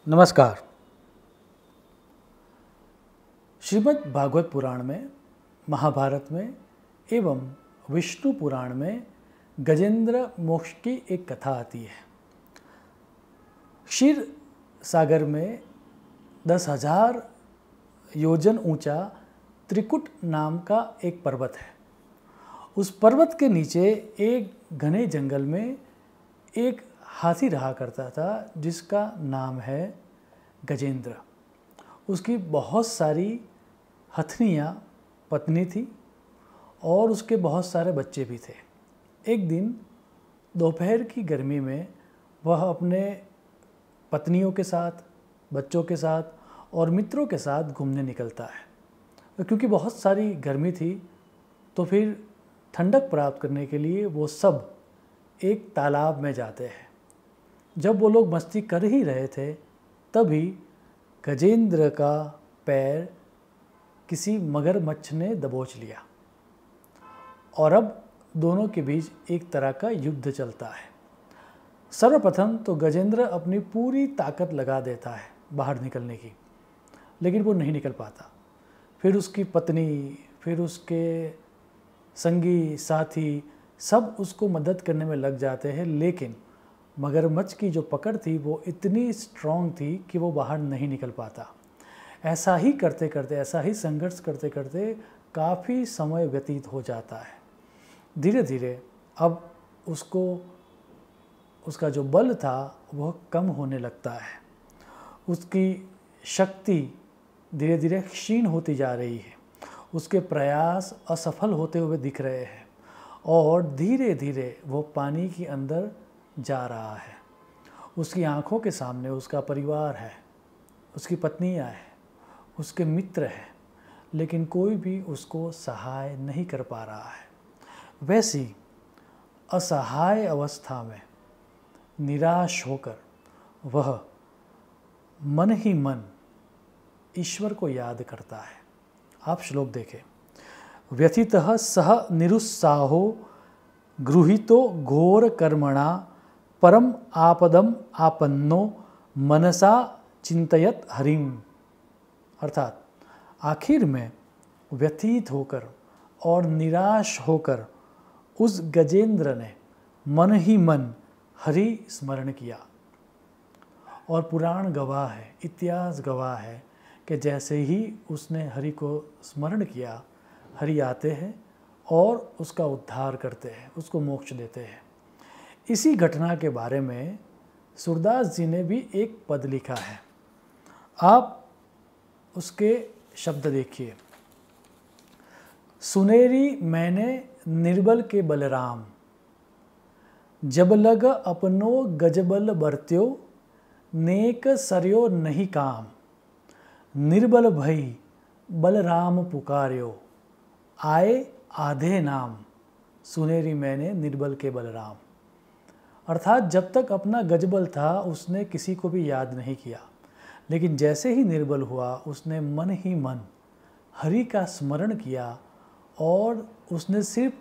नमस्कार। श्रीमद् भागवत पुराण में, महाभारत में एवं विष्णु पुराण में गजेंद्र मोक्ष की एक कथा आती है। क्षीर सागर में 10,000 योजन ऊंचा त्रिकुट नाम का एक पर्वत है। उस पर्वत के नीचे एक घने जंगल में एक हाथी रहा करता था जिसका नाम है गजेंद्र। उसकी बहुत सारी हथनियाँ पत्नी थी और उसके बहुत सारे बच्चे भी थे। एक दिन दोपहर की गर्मी में वह अपने पत्नियों के साथ, बच्चों के साथ और मित्रों के साथ घूमने निकलता है। क्योंकि बहुत सारी गर्मी थी तो फिर ठंडक प्राप्त करने के लिए वो सब एक तालाब में जाते हैं। जब वो लोग मस्ती कर ही रहे थे तभी गजेंद्र का पैर किसी मगरमच्छ ने दबोच लिया और अब दोनों के बीच एक तरह का युद्ध चलता है। सर्वप्रथम तो गजेंद्र अपनी पूरी ताकत लगा देता है बाहर निकलने की, लेकिन वो नहीं निकल पाता। फिर उसकी पत्नी, फिर उसके संगी साथी सब उसको मदद करने में लग जाते हैं, लेकिन मगरमच्छ की जो पकड़ थी वो इतनी स्ट्रॉन्ग थी कि वो बाहर नहीं निकल पाता। ऐसा ही करते करते, ऐसा ही संघर्ष करते करते काफ़ी समय व्यतीत हो जाता है। धीरे धीरे अब उसका जो बल था वह कम होने लगता है। उसकी शक्ति धीरे धीरे क्षीण होती जा रही है। उसके प्रयास असफल होते हुए दिख रहे हैं और धीरे धीरे वो पानी के अंदर जा रहा है। उसकी आंखों के सामने उसका परिवार है, उसकी पत्नियां हैं, उसके मित्र हैं, लेकिन कोई भी उसको सहाय नहीं कर पा रहा है। वैसी असहाय अवस्था में निराश होकर वह मन ही मन ईश्वर को याद करता है। आप श्लोक देखें। व्यथितः सह निरुत्साहो गृहीतो घोर कर्मणा परम आपदम आपन्नो मनसा चिंतयत हरिम। अर्थात आखिर में व्यथित होकर और निराश होकर उस गजेंद्र ने मन ही मन हरि स्मरण किया। और पुराण गवाह है, इतिहास गवाह है कि जैसे ही उसने हरि को स्मरण किया, हरि आते हैं और उसका उद्धार करते हैं, उसको मोक्ष देते हैं। इसी घटना के बारे में सूरदास जी ने भी एक पद लिखा है। आप उसके शब्द देखिए। सुनेरी मैंने निर्बल के बलराम, जब लग अपनो गजबल बरत्यो, नेक सरयो नहीं काम, निर्बल भई बलराम पुकार्यो, आए आधे नाम, सुनेरी मैंने निर्बल के बलराम। अर्थात जब तक अपना गजबल था उसने किसी को भी याद नहीं किया, लेकिन जैसे ही निर्बल हुआ उसने मन ही मन हरि का स्मरण किया और उसने सिर्फ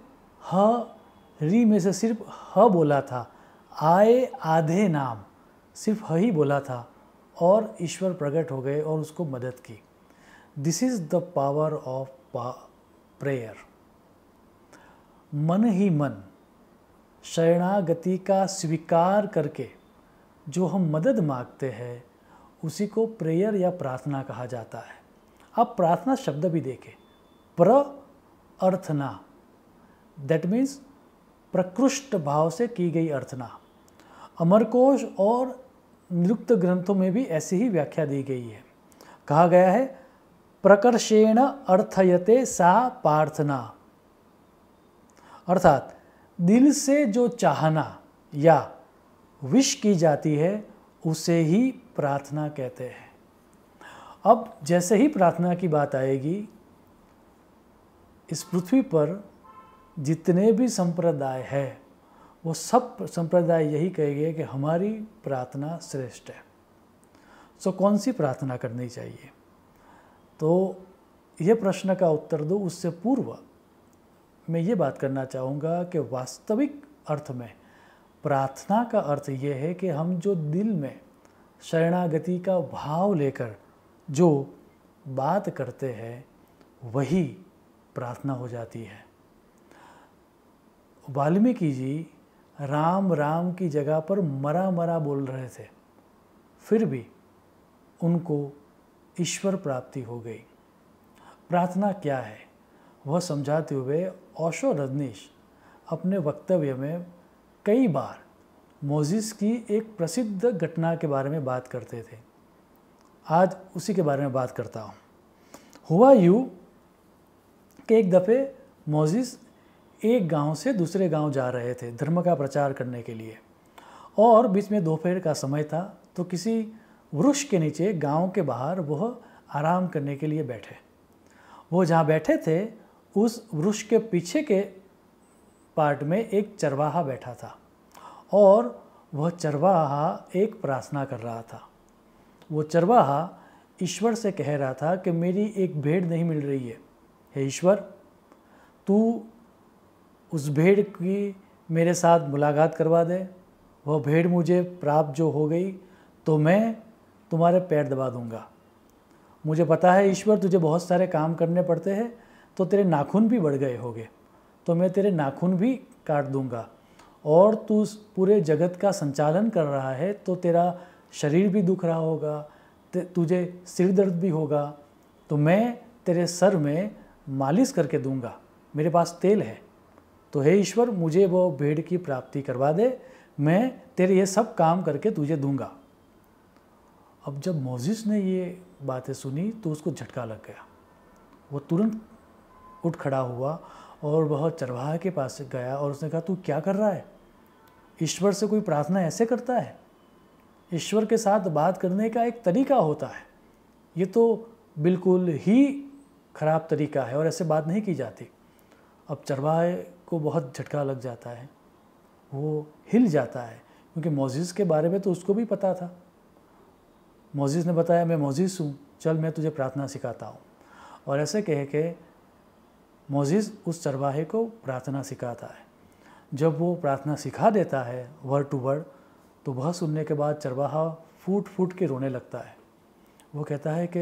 हरि में से सिर्फ ह बोला था, आए आधे नाम, सिर्फ ह ही बोला था और ईश्वर प्रकट हो गए और उसको मदद की। This is the power of prayer. मन ही मन शरणागति का स्वीकार करके जो हम मदद मांगते हैं उसी को प्रेयर या प्रार्थना कहा जाता है। आप प्रार्थना शब्द भी देखें, प्रार्थना, दैट मीन्स प्रकृष्ट भाव से की गई अर्थना। अमरकोश और निरुक्त ग्रंथों में भी ऐसी ही व्याख्या दी गई है। कहा गया है प्रकर्षेण अर्थयते सा प्रार्थना। अर्थात दिल से जो चाहना या विश की जाती है उसे ही प्रार्थना कहते हैं। अब जैसे ही प्रार्थना की बात आएगी, इस पृथ्वी पर जितने भी संप्रदाय है वो सब संप्रदाय यही कहेंगे कि हमारी प्रार्थना श्रेष्ठ है। सो कौन सी प्रार्थना करनी चाहिए? तो ये प्रश्न का उत्तर दो उससे पूर्व मैं ये बात करना चाहूँगा कि वास्तविक अर्थ में प्रार्थना का अर्थ ये है कि हम जो दिल में शरणागति का भाव लेकर जो बात करते हैं वही प्रार्थना हो जाती है। वाल्मीकि जी राम राम की जगह पर मरा मरा बोल रहे थे, फिर भी उनको ईश्वर प्राप्ति हो गई। प्रार्थना क्या है वह समझाते हुए ओशो रजनीश अपने वक्तव्य में कई बार मोजिस की एक प्रसिद्ध घटना के बारे में बात करते थे। आज उसी के बारे में बात करता हूँ। हुआ यूँ कि एक दफ़े मोजिस एक गांव से दूसरे गांव जा रहे थे धर्म का प्रचार करने के लिए, और बीच में दोपहर का समय था, तो किसी वृक्ष के नीचे गांव के बाहर वह आराम करने के लिए बैठे। वो जहाँ बैठे थे उस वृक्ष के पीछे के पार्ट में एक चरवाहा बैठा था, और वह चरवाहा एक प्रार्थना कर रहा था। वो चरवाहा ईश्वर से कह रहा था कि मेरी एक भेड़ नहीं मिल रही है, हे ईश्वर तू उस भेड़ की मेरे साथ मुलाकात करवा दे। वह भेड़ मुझे प्राप्त जो हो गई तो मैं तुम्हारे पैर दबा दूंगा। मुझे पता है ईश्वर तुझे बहुत सारे काम करने पड़ते हैं, तो तेरे नाखून भी बढ़ गए होंगे, तो मैं तेरे नाखून भी काट दूंगा। और तू पूरे जगत का संचालन कर रहा है तो तेरा शरीर भी दुख रहा होगा, तुझे सिर दर्द भी होगा, तो मैं तेरे सर में मालिश करके दूंगा, मेरे पास तेल है। तो हे ईश्वर मुझे वो भेड़ की प्राप्ति करवा दे, मैं तेरे ये सब काम करके तुझे दूंगा। अब जब मोजिस ने ये बातें सुनी तो उसको झटका लग गया। वो तुरंत उठ खड़ा हुआ और वह चरवाहा के पास गया और उसने कहा तू क्या कर रहा है? ईश्वर से कोई प्रार्थना ऐसे करता है? ईश्वर के साथ बात करने का एक तरीका होता है, ये तो बिल्कुल ही खराब तरीका है और ऐसे बात नहीं की जाती। अब चरवाहे को बहुत झटका लग जाता है, वो हिल जाता है, क्योंकि मोजिस के बारे में तो उसको भी पता था। मोजिस ने बताया मैं मोजिस हूँ, चल मैं तुझे प्रार्थना सिखाता हूँ। और ऐसे कह के मोजिस उस चरवाहे को प्रार्थना सिखाता है। जब वो प्रार्थना सिखा देता है वर्ड टू वर्ड, तो वह सुनने के बाद चरवाहा फूट फूट के रोने लगता है। वो कहता है कि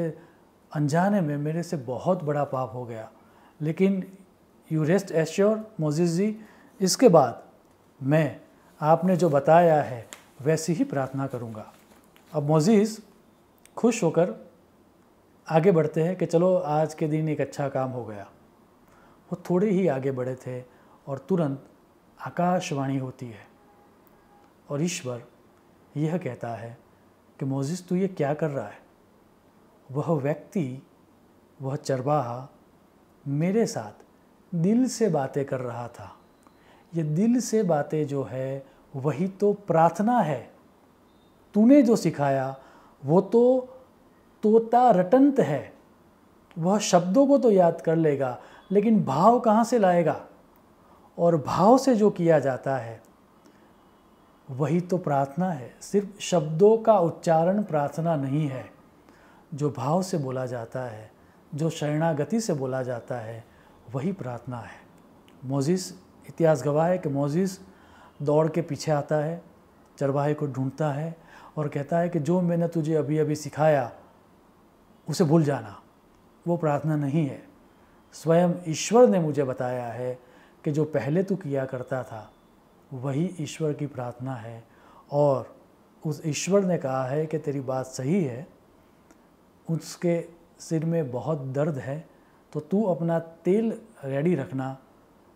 अनजाने में मेरे से बहुत बड़ा पाप हो गया, लेकिन यू रेस्ट एश्योर मोजिस जी, इसके बाद मैं आपने जो बताया है वैसी ही प्रार्थना करूँगा। अब मोजिस खुश होकर आगे बढ़ते हैं कि चलो आज के दिन एक अच्छा काम हो गया। वो थोड़े ही आगे बढ़े थे और तुरंत आकाशवाणी होती है और ईश्वर यह कहता है कि मोजिस तू ये क्या कर रहा है? वह व्यक्ति, वह चरवाहा मेरे साथ दिल से बातें कर रहा था। ये दिल से बातें जो है वही तो प्रार्थना है। तूने जो सिखाया वो तो तोता रटंत है, वह शब्दों को तो याद कर लेगा लेकिन भाव कहाँ से लाएगा? और भाव से जो किया जाता है वही तो प्रार्थना है। सिर्फ शब्दों का उच्चारण प्रार्थना नहीं है, जो भाव से बोला जाता है, जो शरणागति से बोला जाता है वही प्रार्थना है। मोजिस, इतिहास गवाह है कि मोजिस दौड़ के पीछे आता है, चरवाहे को ढूंढता है और कहता है कि जो मैंने तुझे अभी अभी सिखाया उसे भूल जाना, वो प्रार्थना नहीं है। स्वयं ईश्वर ने मुझे बताया है कि जो पहले तू किया करता था वही ईश्वर की प्रार्थना है, और उस ईश्वर ने कहा है कि तेरी बात सही है, उसके सिर में बहुत दर्द है, तो तू अपना तेल रेडी रखना,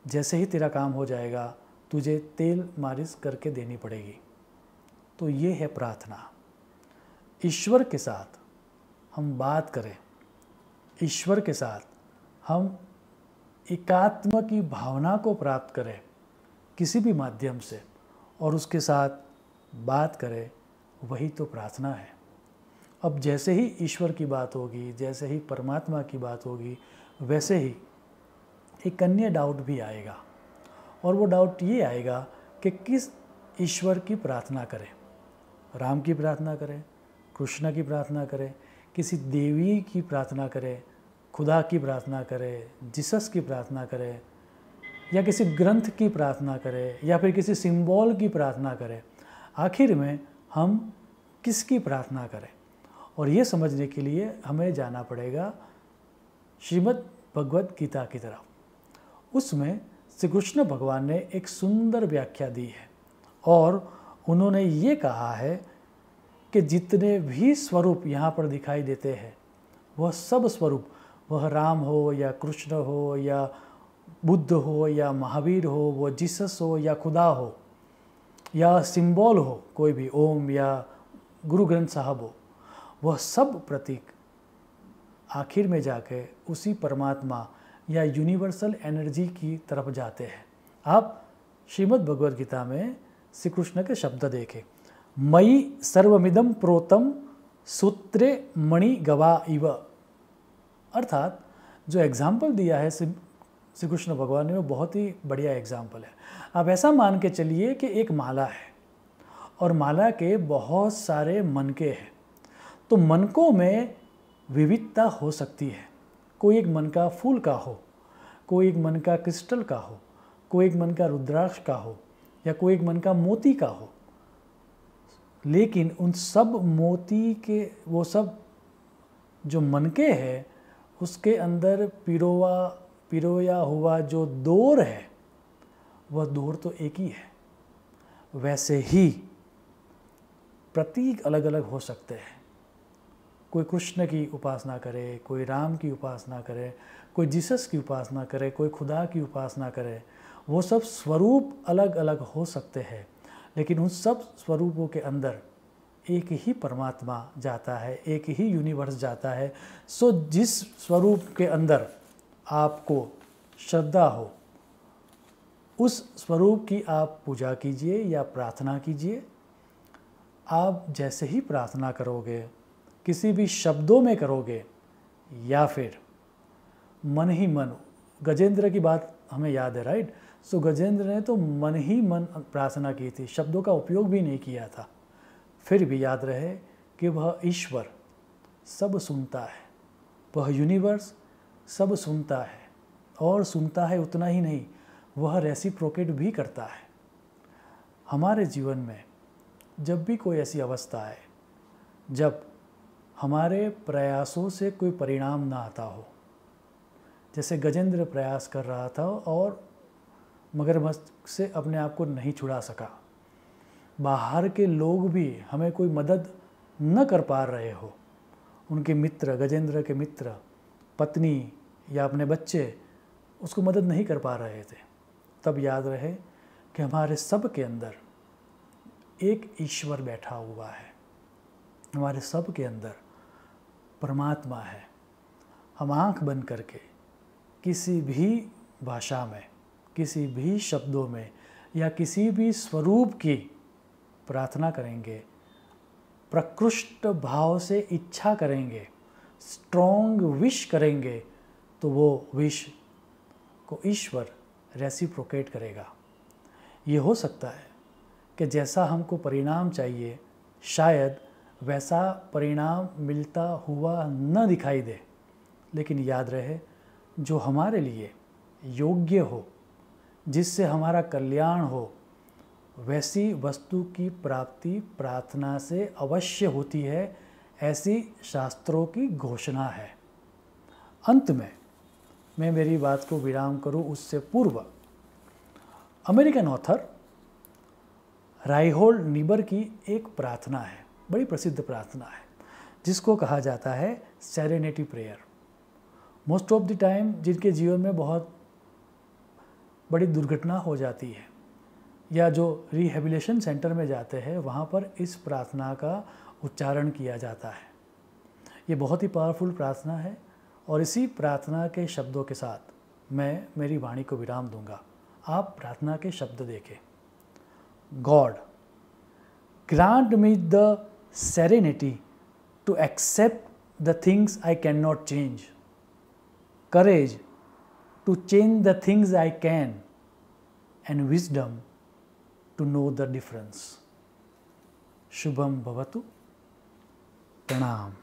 जैसे ही तेरा काम हो जाएगा तुझे तेल मालिश करके देनी पड़ेगी। तो ये है प्रार्थना। ईश्वर के साथ हम बात करें, ईश्वर के साथ हम एकात्म की भावना को प्राप्त करें किसी भी माध्यम से, और उसके साथ बात करें, वही तो प्रार्थना है। अब जैसे ही ईश्वर की बात होगी, जैसे ही परमात्मा की बात होगी, वैसे ही एक अन्य डाउट भी आएगा, और वो डाउट ये आएगा कि किस ईश्वर की प्रार्थना करें। राम की प्रार्थना करें, कृष्ण की प्रार्थना करें, किसी देवी की प्रार्थना करें, खुदा की प्रार्थना करें, जीसस की प्रार्थना करें, या किसी ग्रंथ की प्रार्थना करें, या फिर किसी सिंबल की प्रार्थना करें। आखिर में हम किसकी प्रार्थना करें। और ये समझने के लिए हमें जाना पड़ेगा श्रीमद् भगवद गीता की तरफ। उसमें श्री कृष्ण भगवान ने एक सुंदर व्याख्या दी है और उन्होंने ये कहा है कि जितने भी स्वरूप यहाँ पर दिखाई देते हैं वह सब स्वरूप, वह राम हो या कृष्ण हो या बुद्ध हो या महावीर हो, वो जीसस हो या खुदा हो या सिंबल हो, कोई भी ओम या गुरु ग्रंथ साहब हो, वह सब प्रतीक आखिर में जाके उसी परमात्मा या यूनिवर्सल एनर्जी की तरफ जाते हैं। आप श्रीमद् भगवद गीता में श्री कृष्ण के शब्द देखें, मयि सर्वमिदं प्रोतम सूत्रे मणि गवा इव। अर्थात जो एग्जाम्पल दिया है श्री कृष्ण भगवान ने वो बहुत ही बढ़िया एग्जाम्पल है। आप ऐसा मान के चलिए कि एक माला है और माला के बहुत सारे मनके हैं, तो मनकों में विविधता हो सकती है। कोई एक मनका फूल का हो, कोई एक मनका क्रिस्टल का हो, कोई एक मनका रुद्राक्ष का हो या कोई एक मनका मोती का हो, लेकिन उन सब मोती के वो सब जो मनके हैं उसके अंदर पिरोया हुआ जो डोर है वह डोर तो एक ही है। वैसे ही प्रतीक अलग अलग हो सकते हैं। कोई कृष्ण की उपासना करे, कोई राम की उपासना करे, कोई जीसस की उपासना करे, कोई खुदा की उपासना करे, वो सब स्वरूप अलग अलग हो सकते हैं, लेकिन उन सब स्वरूपों के अंदर एक ही परमात्मा जाता है, एक ही यूनिवर्स जाता है। सो जिस स्वरूप के अंदर आपको श्रद्धा हो उस स्वरूप की आप पूजा कीजिए या प्रार्थना कीजिए। आप जैसे ही प्रार्थना करोगे, किसी भी शब्दों में करोगे या फिर मन ही मन, गजेंद्र की बात हमें याद है, राइट। सो गजेंद्र ने तो मन ही मन प्रार्थना की थी, शब्दों का उपयोग भी नहीं किया था। फिर भी याद रहे कि वह ईश्वर सब सुनता है, वह यूनिवर्स सब सुनता है, और सुनता है उतना ही नहीं, वह रेसिप्रोकेट भी करता है। हमारे जीवन में जब भी कोई ऐसी अवस्था है जब हमारे प्रयासों से कोई परिणाम ना आता हो, जैसे गजेंद्र प्रयास कर रहा था और मगरमच्छ से अपने आप को नहीं छुड़ा सका, बाहर के लोग भी हमें कोई मदद न कर पा रहे हो, उनके मित्र, गजेंद्र के मित्र, पत्नी या अपने बच्चे उसको मदद नहीं कर पा रहे थे, तब याद रहे कि हमारे सब के अंदर एक ईश्वर बैठा हुआ है, हमारे सब के अंदर परमात्मा है। हम आँख बंद करके किसी भी भाषा में, किसी भी शब्दों में या किसी भी स्वरूप की प्रार्थना करेंगे, प्रकृष्ट भाव से इच्छा करेंगे, स्ट्रॉन्ग विश करेंगे, तो वो विश को ईश्वर रेसिप्रोकेट करेगा। ये हो सकता है कि जैसा हमको परिणाम चाहिए शायद वैसा परिणाम मिलता हुआ न दिखाई दे, लेकिन याद रहे जो हमारे लिए योग्य हो, जिससे हमारा कल्याण हो, वैसी वस्तु की प्राप्ति प्रार्थना से अवश्य होती है, ऐसी शास्त्रों की घोषणा है। अंत में मैं मेरी बात को विराम करूं उससे पूर्व अमेरिकन ऑथर राइहोल्ड नीबर की एक प्रार्थना है, बड़ी प्रसिद्ध प्रार्थना है, जिसको कहा जाता है serenity prayer. Most of the time जिनके जीवन में बहुत बड़ी दुर्घटना हो जाती है या जो रिहेबिलिटेशन सेंटर में जाते हैं, वहाँ पर इस प्रार्थना का उच्चारण किया जाता है। ये बहुत ही पावरफुल प्रार्थना है और इसी प्रार्थना के शब्दों के साथ मैं मेरी वाणी को विराम दूंगा। आप प्रार्थना के शब्द देखें। God, grant me the serenity to accept the things I cannot change, courage to change the things I can, and wisdom to know the difference. Shubham Bhavatu. Pranam.